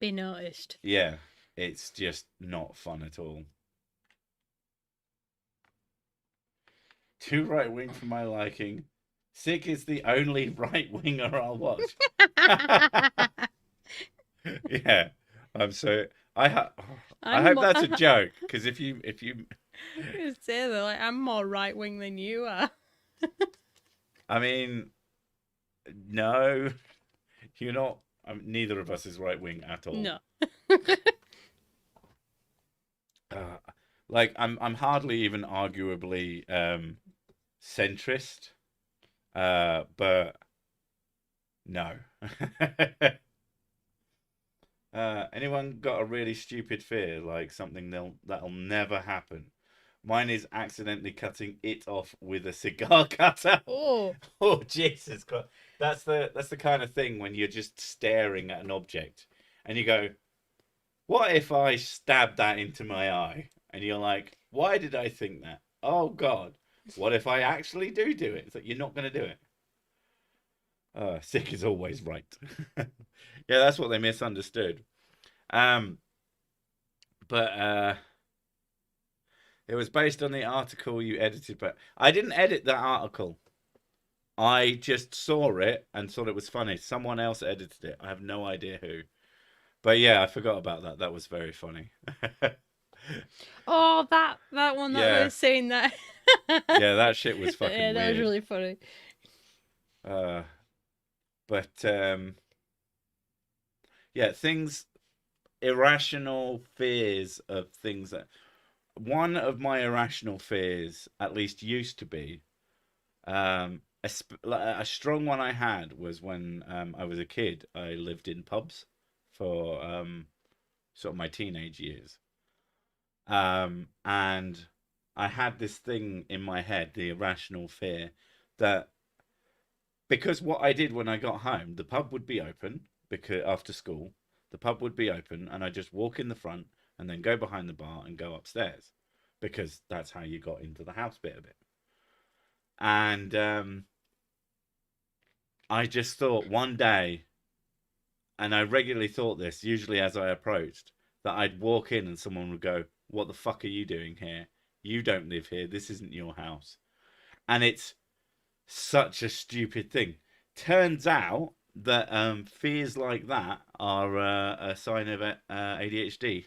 Be noticed. yeah, it's just not fun at all. Too right wing for my liking. Sick is the only right winger I'll watch. Yeah, I'm so I hope that's a joke because if you You say that like I'm more right wing than you are. I mean no, you're not. Neither of us is right wing at all. No. Like I'm hardly even arguably centrist, but no. Anyone got a really stupid fear, like something that'll never happen? Mine is accidentally cutting it off with a cigar cutter. Oh. Oh Jesus Christ! That's the kind of thing when you're just staring at an object and you go, "What if I stab that into my eye?" And you're like, "Why did I think that? Oh God! What if I actually do it?" It's like you're not going to do it. Sick is always right. Yeah, that's what they misunderstood. Um, but it was based on the article you edited, but I didn't edit that article. I just saw it and thought it was funny. Someone else edited it. I have no idea who. But yeah, I forgot about that. That was very funny. Oh, that one that was saying that. Yeah, that shit was fucking weird. Yeah, that was really funny. But yeah, irrational fears of things that. One of my irrational fears, at least used to be, a strong one I had was when I was a kid. I lived in pubs for sort of my teenage years. And I had this thing in my head, the irrational fear, that because what I did when I got home, the pub would be open because after school, the pub would be open, and I just walk in the front and then go behind the bar and go upstairs because that's how you got into the house bit of it. And I just thought one day, and I regularly thought this, usually as I approached, that I'd walk in and someone would go, "What the fuck are you doing here? You don't live here. This isn't your house." And it's such a stupid thing. Turns out that fears like that are a sign of ADHD.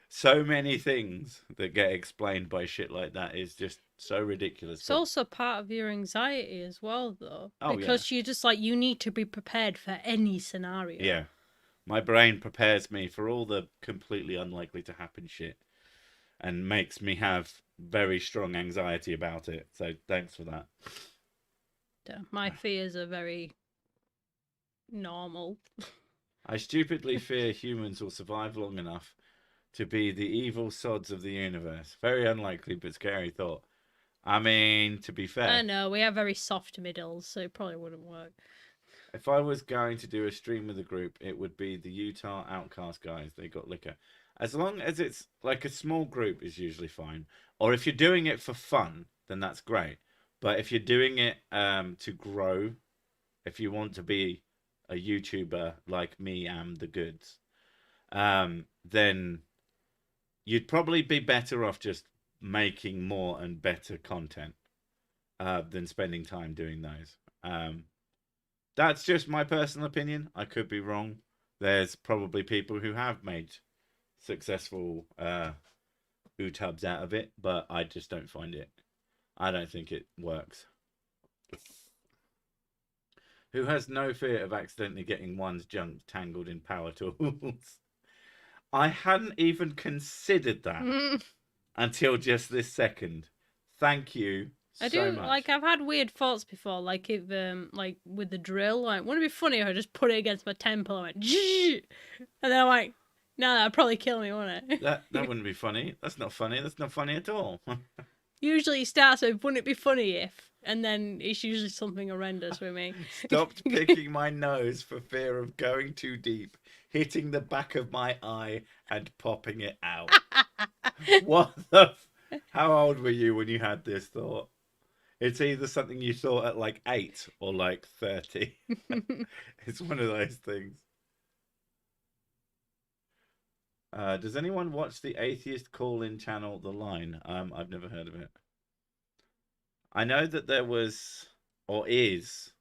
So many things that get explained by shit like that is just so ridiculous. It's also part of your anxiety as well, though. Oh, because you just like, you need to be prepared for any scenario. Yeah. My brain prepares me for all the completely unlikely to happen shit. and makes me have very strong anxiety about it. So thanks for that. My fears are very normal. I stupidly fear humans will survive long enough to be the evil sods of the universe. Very unlikely, but scary thought. I mean, to be I fair, know, we have very soft middles, so it probably wouldn't work. if I was going to do a stream with a group, it would be the Utah Outcast guys. They got liquor. As long as it's like a small group is usually fine. Or if you're doing it for fun, then that's great. But if you're doing it to grow, if you want to be a YouTuber like me am the goods, then you'd probably be better off just making more and better content than spending time doing those. That's just my personal opinion. I could be wrong. There's probably people who have made successful tubs out of it, but I just don't find it. I don't think it works. Who has no fear of accidentally getting one's junk tangled in power tools? I hadn't even considered that until just this second. Thank you I so do much. like I've had weird thoughts before, like if like with the drill, like wouldn't it be funny if I just put it against my temple and went and then I'm like, no, that'd probably kill me, wouldn't it? That wouldn't be funny. That's not funny. That's not funny at all. Usually it starts with wouldn't it be funny if, and then it's usually something horrendous with me. Stopped picking my nose for fear of going too deep, hitting the back of my eye and popping it out. What the? How old were you when you had this thought? It's either something you thought at like 8 or like 30. It's one of those things. Does anyone watch the atheist call-in channel, The Line? I've never heard of it. I know that there was, or is,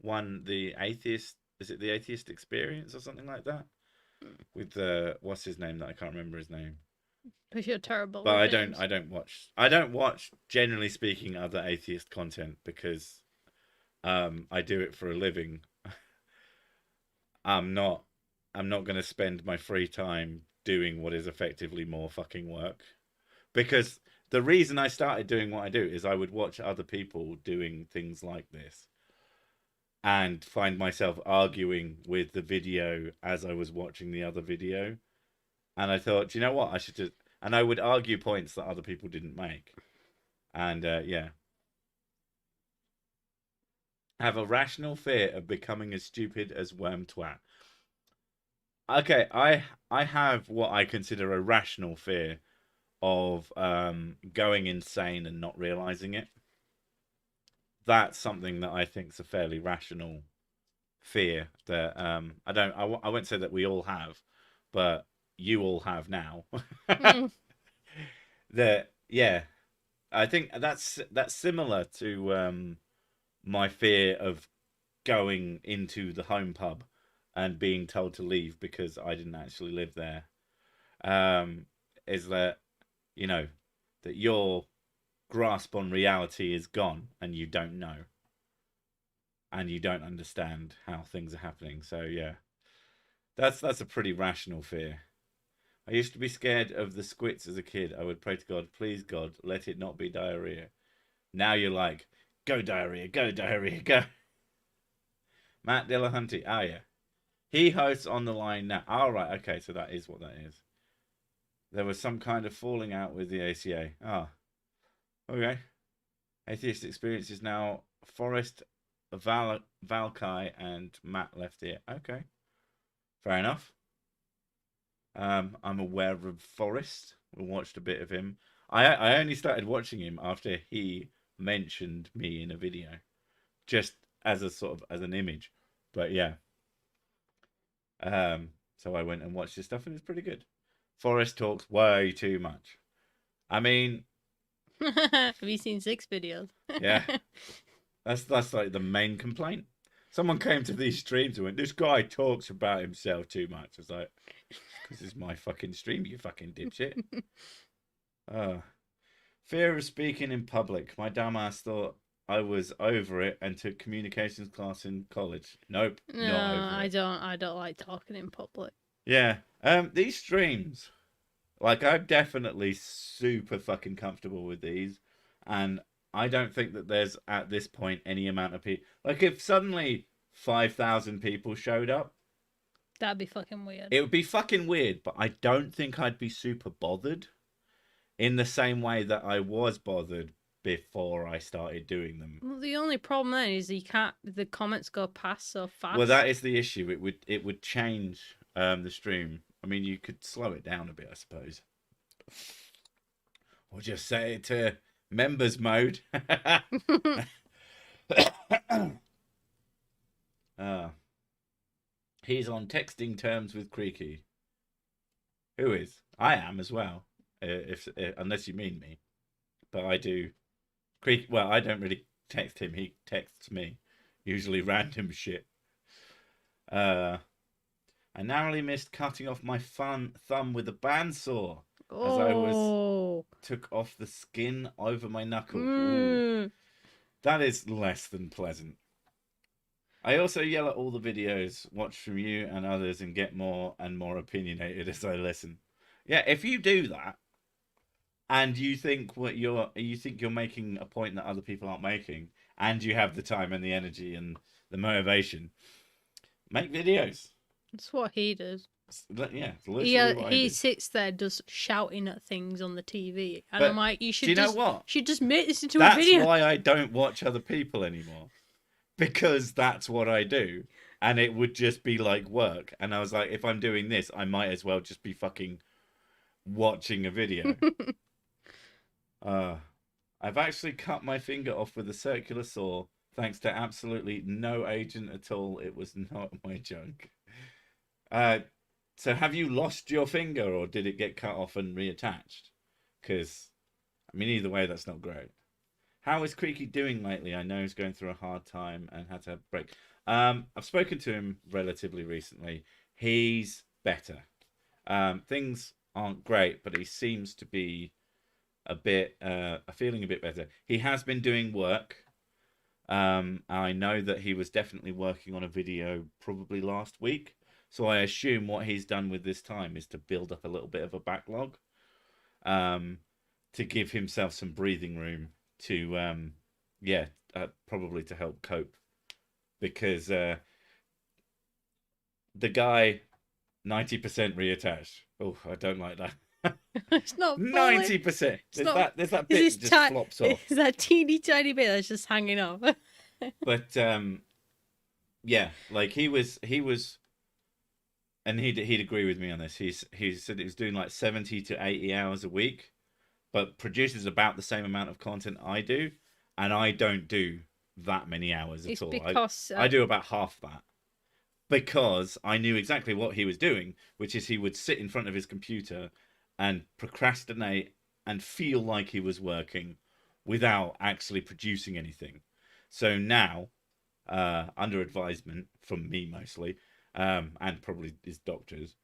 one, the atheist, is it the Atheist Experience or something like that? With the, what's his name that I can't remember his name. Because you're terrible. But with names. I don't watch, generally speaking, other atheist content because I do it for a living. I'm not going to spend my free time doing what is effectively more fucking work. Because the reason I started doing what I do is I would watch other people doing things like this and find myself arguing with the video as I was watching the other video. And I thought, you know what? I should just, and I would argue points that other people didn't make. And yeah. Have a rational fear of becoming as stupid as Worm Twat. Okay, I have what I consider a rational fear of going insane and not realizing it. That's something that I think is a fairly rational fear that I won't say that we all have, but you all have now. That yeah, I think that's similar to my fear of going into the home pub and being told to leave because I didn't actually live there. Is that, you know, that your grasp on reality is gone and you don't know. And you don't understand how things are happening. So yeah. That's a pretty rational fear. I used to be scared of the squits as a kid. I would pray to God, please God, let it not be diarrhea. Now you're like, go diarrhea, go. Matt Dillahunty, oh yeah. He hosts on the line now. Oh, right, okay, so that is what that is. There was some kind of falling out with the ACA. Ah, okay. Atheist Experience is now Forrest, Valkai, and Matt left here. Okay, fair enough. I'm aware of Forrest. We watched a bit of him. I only started watching him after he mentioned me in a video, just as a sort of as an image. But yeah. So I went and watched his stuff, and it's pretty good. Forrest talks way too much. I mean, have you seen 6 videos? yeah, that's like the main complaint. Someone came to these streams and went, "This guy talks about himself too much." I was like, "Because it's my fucking stream, you fucking dipshit." Fear of speaking in public. My dumbass thought I was over it and took communications class in college. Nope, No, not over it. I don't like talking in public. Yeah. These streams. Like, I'm definitely super fucking comfortable with these, and I don't think that there's at this point any amount of people. Like, if suddenly 5,000 people showed up, That'd be fucking weird. it would be fucking weird, but I don't think I'd be super bothered in the same way that I was bothered before I started doing them. Well, the only problem then is you can't. The comments go past so fast. Well, that is the issue. It would change the stream. I mean, you could slow it down a bit, I suppose, or just set it to members mode. uh, he's on texting terms with Creaky. Who is? I am as well. If unless you mean me, but I do. Creak. Well, I don't really text him. He texts me, usually random shit. I narrowly missed cutting off my thumb with a bandsaw as I took off the skin over my knuckle. Ooh, that is less than pleasant. I also yell at all the videos, watch from you and others, and get more and more opinionated as I listen. Yeah, if you do that, and you think you're making a point that other people aren't making, and you have the time and the energy and the motivation, make videos. That's what he does. Yeah, it's literally what I do. He sits there just shouting at things on the TV, and But I'm like, you should do you know what? should just make this into a video. That's why I don't watch other people anymore, because that's what I do, and it would just be like work. And I was like, if I'm doing this, I might as well just be fucking watching a video. I've actually cut my finger off with a circular saw, thanks to absolutely no agent at all. It was not my junk. So have you lost your finger, or did it get cut off and reattached? Because, I mean, either way, that's not great. How is Creaky doing lately? I know he's going through a hard time and had to have a break. I've spoken to him relatively recently. He's better. Things aren't great, but he seems to be feeling a bit better. He has been doing work. I know that he was definitely working on a video probably last week. So I assume what he's done with this time is to build up a little bit of a backlog, to give himself some breathing room to, probably to help cope. Because the guy, 90% reattached. Oh, I don't like that. It's not 90%. There's that bit that just flops off. Is that teeny tiny bit that's just hanging off? But yeah, like he was, and he'd agree with me on this. He said he was doing like 70 to 80 hours a week, but produces about the same amount of content I do, and I don't do that many hours at all. Because I do about half that. Because I knew exactly what he was doing, which is he would sit in front of his computer and procrastinate and feel like he was working without actually producing anything. So now, under advisement from me mostly, and probably his doctors,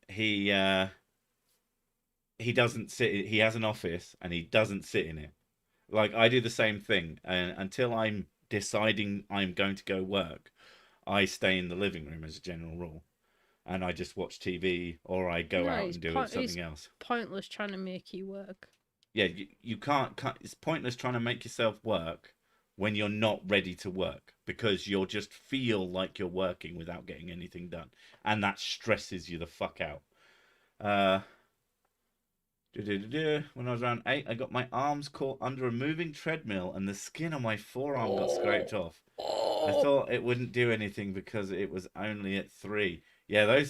he doesn't sit. He has an office and he doesn't sit in it. Like I do the same thing, and until I'm deciding I'm going to go work, I stay in the living room as a general rule, and I just watch TV or I go out and do something else. Pointless trying to make you work. Yeah, you can't. It's pointless trying to make yourself work when you're not ready to work, because you'll just feel like you're working without getting anything done, and that stresses you the fuck out. When I was around 8, I got my arms caught under a moving treadmill and the skin on my forearm got scraped off. I thought it wouldn't do anything because it was only at 3. Yeah,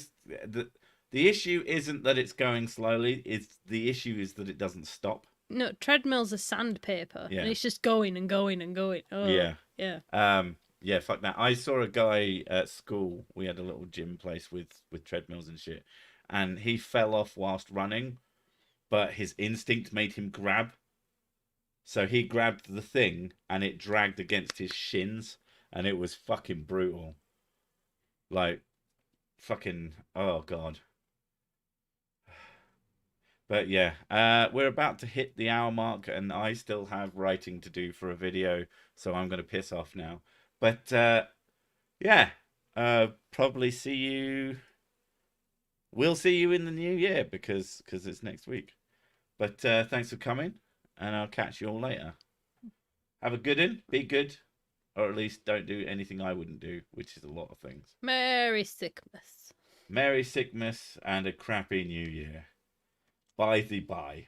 the issue isn't that it's going slowly, the issue is that it doesn't stop. No, treadmill's a sandpaper. Yeah. And it's just going and going and going. Oh, yeah. Yeah. Yeah, fuck that. I saw a guy at school. We had a little gym place with treadmills and shit. And he fell off whilst running, but his instinct made him grab. So he grabbed the thing and it dragged against his shins, and it was fucking brutal. Like, fucking, oh God. But yeah, we're about to hit the hour mark and I still have writing to do for a video, so I'm going to piss off now. But yeah, probably see you we'll see you in the new year because it's next week. But thanks for coming, and I'll catch you all later. Have a good one. Be good, or at least don't do anything I wouldn't do, which is a lot of things. Merry Sicmass. Merry Sicmass and a crappy new year. Bye the bye.